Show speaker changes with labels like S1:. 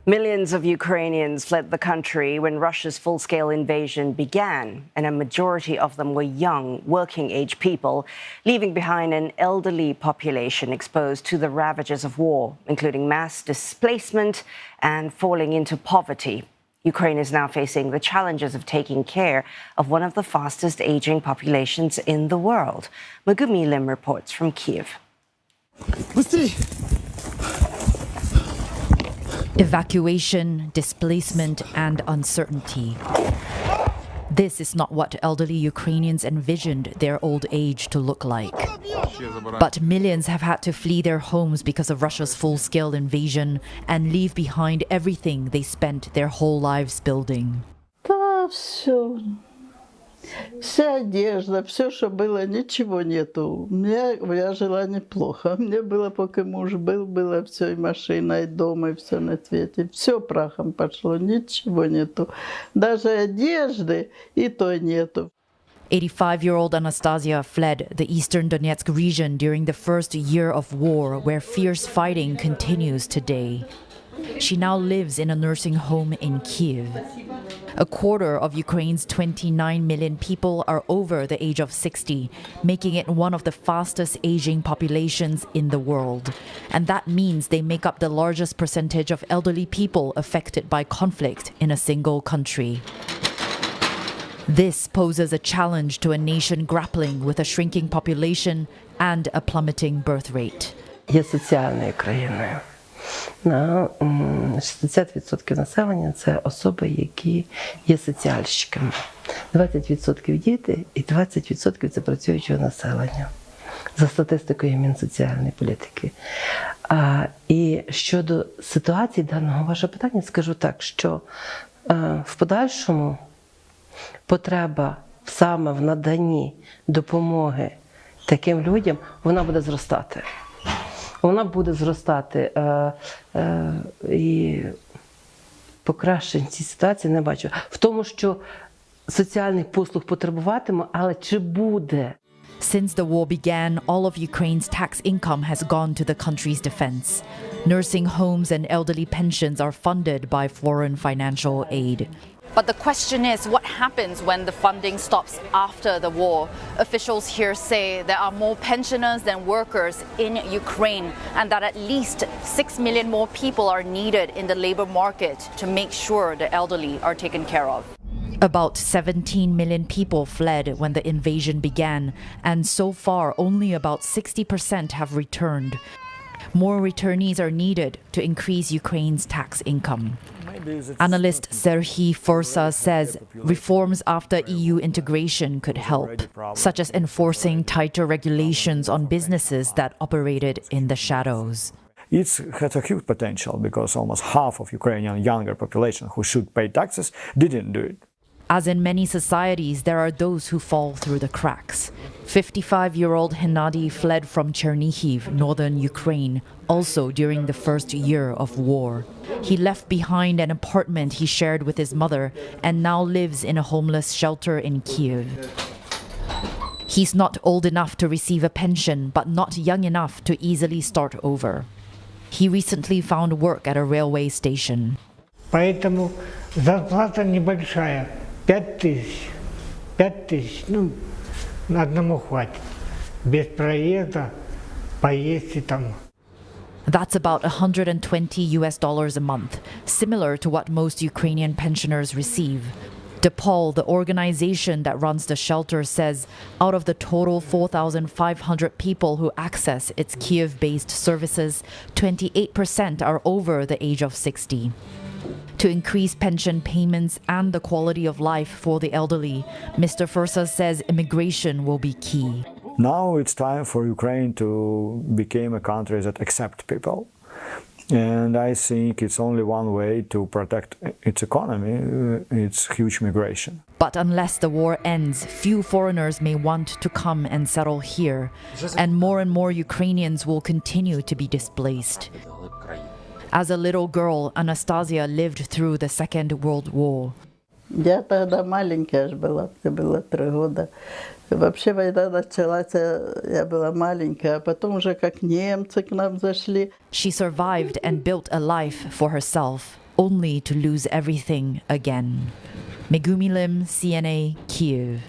S1: Millions of Ukrainians fled the country when Russia's full-scale invasion began, and a majority of them were young, working-age people, leaving behind an elderly population exposed to the ravages of war, including mass displacement and falling into poverty. Ukraine is now facing the challenges of taking care of one of the fastest aging populations in the world. Megumi reports from Kyiv.
S2: Evacuation, displacement, and uncertainty. This is not what elderly Ukrainians envisioned their old age to look like. But millions have had to flee their homes because of Russia's full-scale invasion and leave behind everything they spent their whole lives building.
S3: Да, все. Вся одежда, все, что было, ничего нету. Я жила неплохо. Мне было, пока муж был, было все, и машина, и дом, и все на свете. Все прахом пошло, ничего нету. Даже одежды и то нету.
S2: 85-year-old Anastasia fled the eastern Donetsk region during the first year of war, where fierce fighting continues today. She now lives in a nursing home in Kyiv. A quarter of Ukraine's 29 million people are over the age of 60, making it one of the fastest aging populations in the world. And that means they make up the largest percentage of elderly people affected by conflict in a single country. This poses a challenge to a nation grappling with a shrinking population and a plummeting birth rate.
S4: Є соціальною країною. 60% населення – це особи, які є соціальщиками. 20% діти і 20% – це працюючого населення. За статистикою Мінсоціальної політики. І щодо ситуації даного вашого питання, скажу так, що в подальшому потреба саме в наданні допомоги таким людям, вона буде зростати. Вона буде зростати, і покращень цій ситуації не бачу. В тому, що соціальних послуг потребуватиме, але чи буде?
S2: Since the war began, all of Ukraine's tax income has gone to the country's defense. Nursing homes and elderly pensions are funded by foreign financial aid.
S5: But the question is, what happens when the funding stops after the war? Officials here say there are more pensioners than workers in Ukraine, and that at least 6 million more people are needed in the labor market to make sure the elderly are taken care of.
S2: About 17 million people fled when the invasion began, and so far only about 60% have returned. More returnees are needed to increase Ukraine's tax income. Analyst Serhiy Forsa says reforms after EU integration could help, such as enforcing tighter regulations on businesses that operated in the shadows.
S6: It has a huge potential because almost half of Ukrainian younger population who should pay taxes didn't do it.
S2: As in many societies, there are those who fall through the cracks. 55-year-old Hennady fled from Chernihiv, northern Ukraine, also during the first year of war. He left behind an apartment he shared with his mother and now lives in a homeless shelter in Kyiv. He's not old enough to receive a pension, but not young enough to easily start over. He recently found work at a railway station.
S7: Поэтому зарплата небольшая. 5000. 5000, одному хватит. Без проезда, поесть и там.
S2: That's about $120 a month, similar to what most Ukrainian pensioners receive. DePaul, the organization that runs the shelter, says out of the total 4,500 people who access its Kyiv-based services, 28% are over the age of 60. To increase pension payments and the quality of life for the elderly, Mr. Forsa says immigration will be key.
S6: Now it's time for Ukraine to become a country that accepts people. And I think it's only one way to protect its economy, it's huge migration.
S2: But unless the war ends, few foreigners may want to come and settle here, and more Ukrainians will continue to be displaced. As a little girl, Anastasia lived through the Second World War.
S3: Я тогда маленькая была, мне было 3 года. Вообще война началась, я была маленькая, а потом уже как немцы к нам зашли.
S2: She survived and built a life for herself. only to lose everything again. Megumi Lim, CNA, Kyiv.